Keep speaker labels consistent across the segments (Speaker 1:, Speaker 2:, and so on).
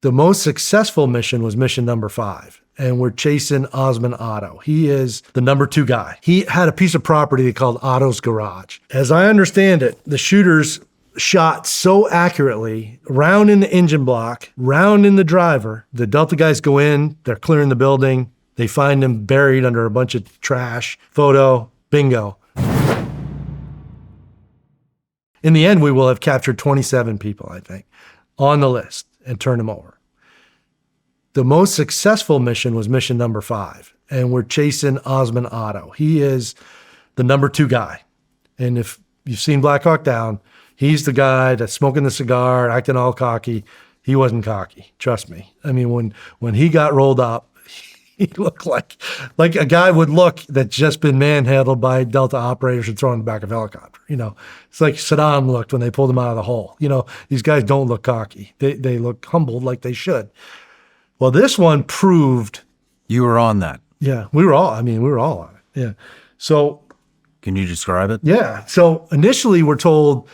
Speaker 1: The most successful mission was mission number 5. And we're chasing Osman Atto. He is the number 2 guy. He had a piece of property called Atto's Garage. As I understand it, the shooters shot so accurately, round in the engine block, round in the driver. The Delta guys go in, they're clearing the building. They find him buried under a bunch of trash. Photo, bingo. In the end, we will have captured 27 people, I think, on the list and turned them over. The most successful mission was mission number 5, and we're chasing Osman Atto. He is the number 2 guy. And if you've seen Black Hawk Down, he's the guy that's smoking the cigar, acting all cocky. He wasn't cocky, trust me. I mean, when he got rolled up, he looked like a guy would look that's just been manhandled by Delta operators and thrown in the back of a helicopter. It's like Saddam looked when they pulled him out of the hole. These guys don't look cocky. They look humbled like they should. Well, this one proved.
Speaker 2: You were on that.
Speaker 1: Yeah, we were all on it. Yeah. So.
Speaker 2: Can you describe it?
Speaker 1: Yeah. So initially we're told,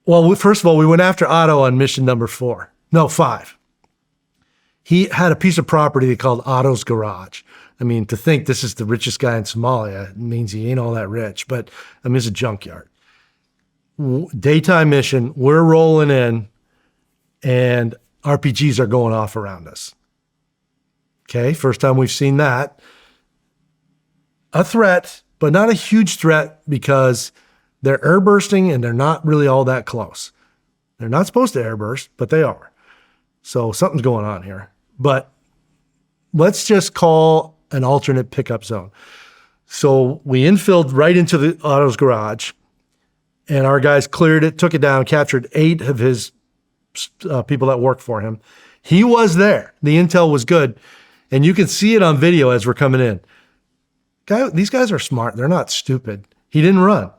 Speaker 1: well, first of all, we went after Atto on mission number 5. He had a piece of property called Atto's Garage. I mean, to think this is the richest guy in Somalia means he ain't all that rich, but it's a junkyard. Daytime mission, we're rolling in, and RPGs are going off around us. Okay, first time we've seen that. A threat, but not a huge threat because they're air bursting and they're not really all that close. They're not supposed to air burst, but they are. So something's going on here. But let's just call an alternate pickup zone. So we infilled right into the Atto's Garage, and our guys cleared it, took it down, captured 8 of his people that worked for him. He was there. The intel was good. And you can see it on video as we're coming in. These guys are smart. They're not stupid. He didn't run.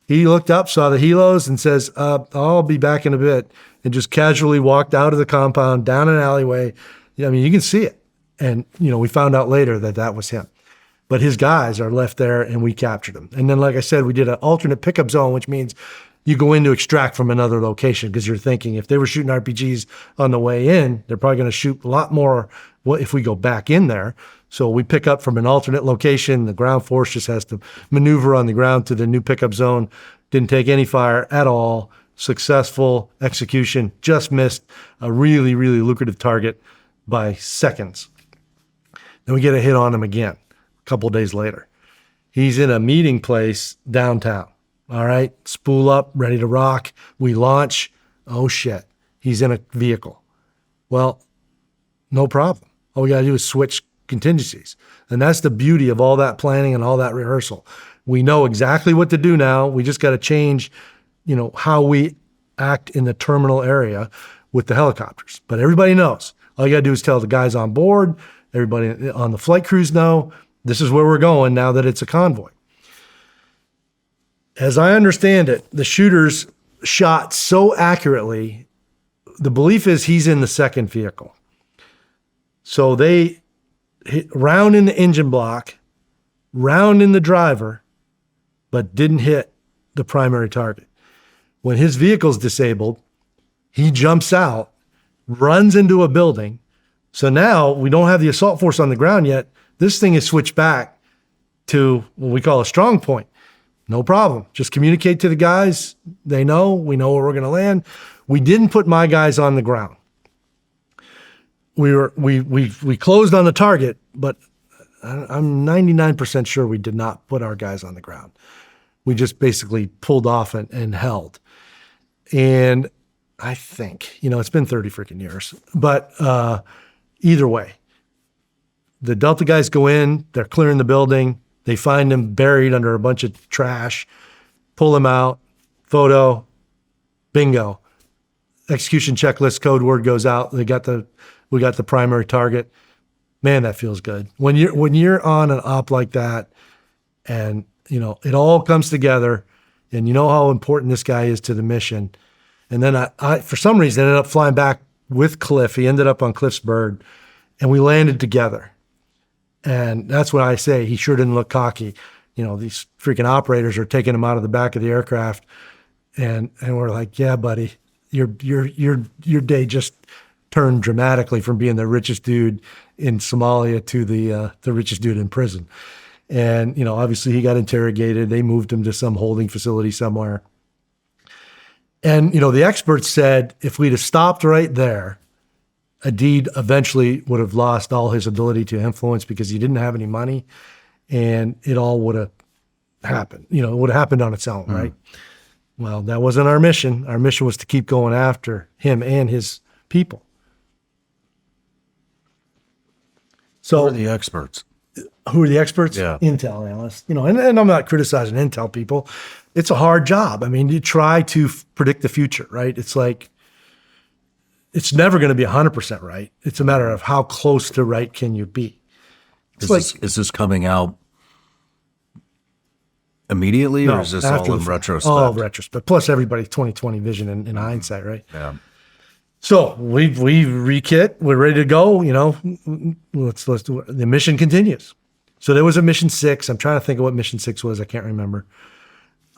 Speaker 1: He looked up, saw the helos, and says, I'll be back in a bit, and just casually walked out of the compound, down an alleyway. You can see it. And, we found out later that was him. But his guys are left there, and we captured them. And then, like I said, we did an alternate pickup zone, which means you go in to extract from another location because you're thinking if they were shooting RPGs on the way in, they're probably going to shoot a lot more if we go back in there. So we pick up from an alternate location. The ground force just has to maneuver on the ground to the new pickup zone. Didn't take any fire at all. Successful execution. Just missed a really, really lucrative target by seconds. Then we get a hit on him again a couple of days later. He's in a meeting place downtown. All right, spool up, ready to rock. We launch. Oh, shit. He's in a vehicle. Well, no problem. All we got to do is switch contingencies. And that's the beauty of all that planning and all that rehearsal. We know exactly what to do now. We just got to change, how we act in the terminal area with the helicopters. But everybody knows. All you got to do is tell the guys on board, everybody on the flight crews know, this is where we're going now that it's a convoy. As I understand it, the shooters shot so accurately, the belief is he's in the second vehicle. So they hit round in the engine block, round in the driver, but didn't hit the primary target. When his vehicle's disabled, he jumps out, runs into a building. So now we don't have the assault force on the ground yet. This thing is switched back to what we call a strong point. No problem. Just communicate to the guys. They know. We know where we're going to land. We didn't put my guys on the ground. We closed on the target, but I'm 99% sure we did not put our guys on the ground. We just basically pulled off and held. And I think, it's been 30 freaking years, but either way, the Delta guys go in, they're clearing the building. They find him buried under a bunch of trash, pull him out, photo, bingo. Execution checklist code word goes out. We got the primary target. Man, that feels good. When you're on an op like that and, it all comes together and you know how important this guy is to the mission. And then I for some reason, ended up flying back with Cliff. He ended up on Cliff's bird and we landed together. And that's what I say. He sure didn't look cocky. These freaking operators are taking him out of the back of the aircraft. And we're like, yeah, buddy, your day just turned dramatically from being the richest dude in Somalia to the richest dude in prison. And, you know, obviously he got interrogated. They moved him to some holding facility somewhere. And, you know, the experts said if we'd have stopped right there, Adid eventually would have lost all his ability to influence because he didn't have any money, and it all would have happened. You know, it would have happened on its own, right? Well, that wasn't our mission. Our mission was to keep going after him and his people. So
Speaker 2: Who are the experts?
Speaker 1: who are the experts?
Speaker 2: Yeah.
Speaker 1: Intel analysts. You know, and I'm not criticizing Intel people. It's a hard job. I mean, you try to predict the future, right? It's like, it's never going to be 100% right. It's a matter of how close to right can you be.
Speaker 2: Is this coming out immediately, or is this all in retrospect?
Speaker 1: All retrospect. Plus everybody's 2020 vision in hindsight, right?
Speaker 2: Yeah.
Speaker 1: So we rekit. We're ready to go. You know, let's do it. The mission continues. So there was a mission 6. I'm trying to think of what mission 6 was. I can't remember.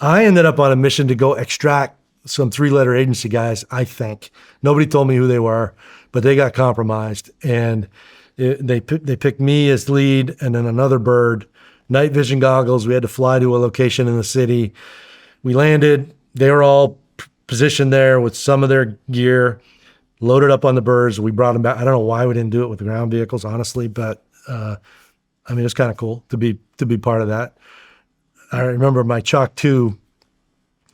Speaker 1: I ended up on a mission to go extract some 3-letter agency guys, I think. Nobody told me who they were, but they got compromised. And they picked me as lead, and then another bird, night vision goggles. We had to fly to a location in the city. We landed. They were all positioned there with some of their gear, loaded up on the birds. We brought them back. I don't know why we didn't do it with the ground vehicles, honestly, but I mean, it's kind of cool to be part of that. I remember my Chalk 2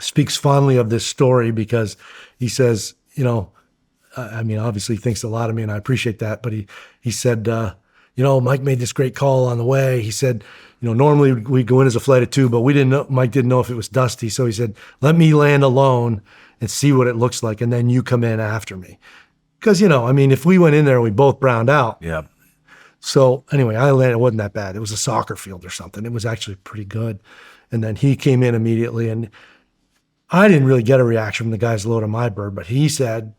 Speaker 1: speaks fondly of this story because he says, you know, I mean, obviously he thinks a lot of me, and I appreciate that. But he said, you know, Mike made this great call on the way. He said, you know, normally we go in as a flight of 2, but Mike didn't know if it was dusty. So he said, let me land alone and see what it looks like, and then you come in after me. Because, you know, I mean, if we went in there and we both browned out.
Speaker 2: Yeah.
Speaker 1: So anyway, I landed. It wasn't that bad. It was a soccer field or something. It was actually pretty good. And then he came in immediately, and I didn't really get a reaction from the guys loading my bird, but he said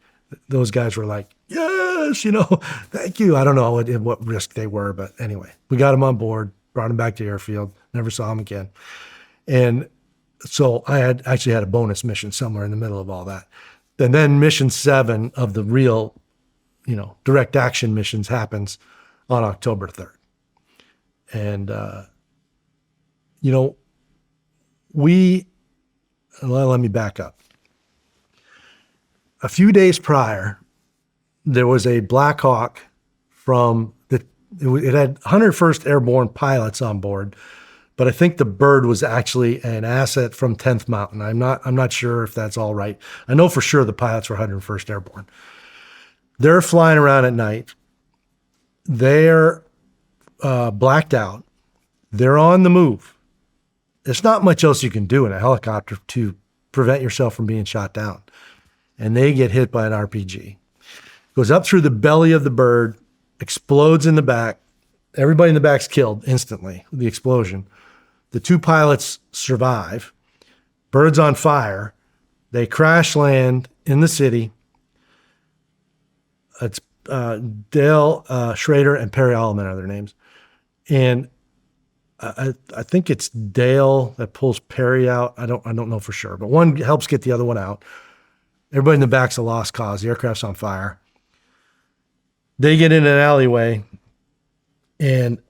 Speaker 1: those guys were like, yes, you know, thank you. I don't know what risk they were, but anyway, we got him on board, brought him back to the airfield, never saw him again. And so I actually had a bonus mission somewhere in the middle of all that. And then mission 7 of the real, you know, direct action missions happens on October 3rd. And, you know, let me back up. A few days prior, there was a Black Hawk it had 101st Airborne pilots on board, but I think the bird was actually an asset from 10th Mountain. I'm not sure if that's all right. I know for sure the pilots were 101st Airborne. They're flying around at night. They're blacked out. They're on the move. There's not much else you can do in a helicopter to prevent yourself from being shot down. And they get hit by an RPG. Goes up through the belly of the bird, explodes in the back. Everybody in the back's killed instantly with the explosion. The 2 pilots survive. Bird's on fire. They crash land in the city. It's Dale Schrader and Perry Allman are their names. And I think it's Dale that pulls Perry out. I don't know for sure, but one helps get the other one out. Everybody in the back's a lost cause. The aircraft's on fire. They get in an alleyway, and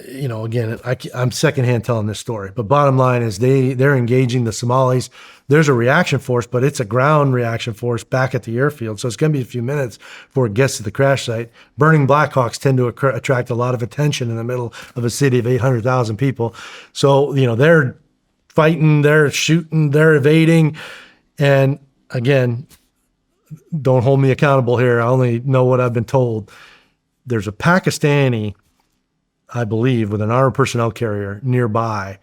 Speaker 1: you know, again, I'm secondhand telling this story, but bottom line is they're engaging the Somalis. There's a reaction force, but it's a ground reaction force back at the airfield. So it's going to be a few minutes before it gets to the crash site. Burning Blackhawks tend to attract a lot of attention in the middle of a city of 800,000 people. So, you know, they're fighting, they're shooting, they're evading. And again, don't hold me accountable here. I only know what I've been told. There's a Pakistani, I believe, with an armored personnel carrier nearby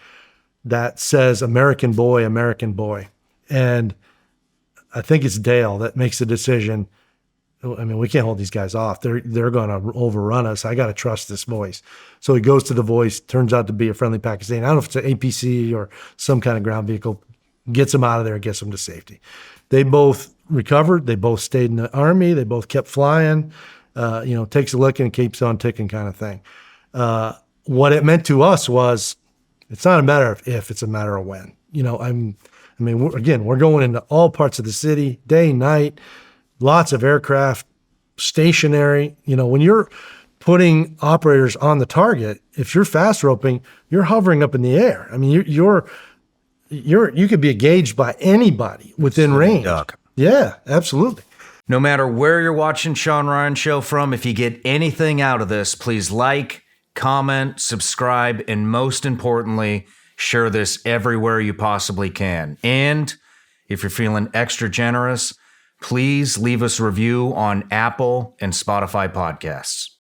Speaker 1: that says American boy, American boy. And I think it's Dale that makes the decision. I mean, we can't hold these guys off. They're going to overrun us. I got to trust this voice. So he goes to the voice, turns out to be a friendly Pakistani. I don't know if it's an APC or some kind of ground vehicle, gets them out of there and gets them to safety. They both recovered. They both stayed in the Army. They both kept flying, you know, takes a lick and keeps on ticking kind of thing. What it meant to us was, it's not a matter of if, it's a matter of when. You know, we're going into all parts of the city, day, night, lots of aircraft stationary. When you're putting operators on the target, if you're fast roping, you're hovering up in the air. I mean, you could be engaged by anybody within range.
Speaker 2: Duck.
Speaker 1: Yeah, absolutely.
Speaker 3: No matter where you're watching Shawn Ryan Show from, if you get anything out of this, please like, comment, subscribe, and most importantly, share this everywhere you possibly can. And if you're feeling extra generous, please leave us a review on Apple and Spotify podcasts.